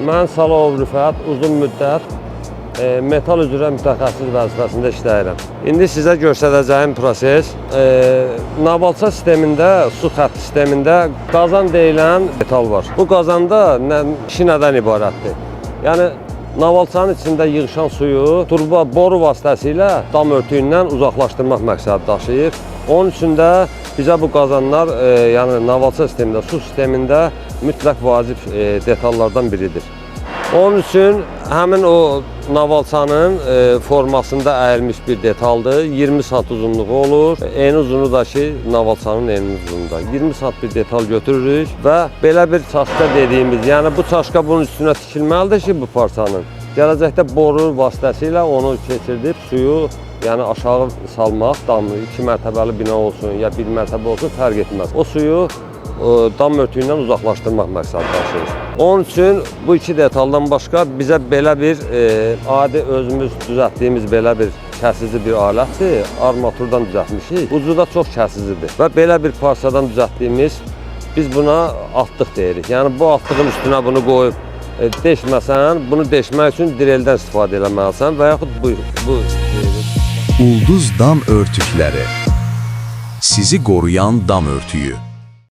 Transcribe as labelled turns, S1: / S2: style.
S1: Mən Salahov Rüfət uzun müddət metal üzrə mütəxəssis vəzifəsində işləyirəm. İndi sizə göstərəcəyim proses Navalça sistemində, su xətt sistemində qazan deyilən metal var. Bu qazanda işi nədən ibarətdir? Yəni Navalçanın içində yığışan suyu turba boru vasitəsilə dam örtüyündən uzaqlaşdırmaq məqsədi daşıyır. Onun üçün də bizə bu qazanlar yəni Navalça sistemində, su sistemində mütləq vacib detallardan biridir. Onun üçün həmin o Navalçanın formasında əyilmiş bir detaldır. 20 sant uzunluğu olur. Eni uzunu da ki, Navalçanın eni uzunluğunda. 20 sant bir detal götürürük və belə bir çaşka dediyimiz, yəni bu çaşka bunun üstünə tikilməlidir ki, bu parçanın. Gələcəkdə boru vasitəsilə onu keçirdib suyu yəni aşağı salmaq, damı 2 mərtəbəli bina olsun ya 1 mərtəbə olsun fərq etməz. O suyu dam örtüyündən uzaqlaşdırmaq məqsədi daşıyır. Onun üçün bu iki detaldan başqa bizə belə bir adi özümüz düzəltdiyimiz belə bir kəsici bir alətdir. Armaturdan düzəltmişik. Ucu da çox kəsicidir və belə bir parçadan düzəltdiyimiz biz buna altlıq deyirik. Yəni bu altlığın üstünə bunu qoyub deşməsən, bunu deşmək üçün direldən istifadə eləməlisən və yaxud bu
S2: Ulduz dam örtükləri. Sizi qoruyan dam örtüyü.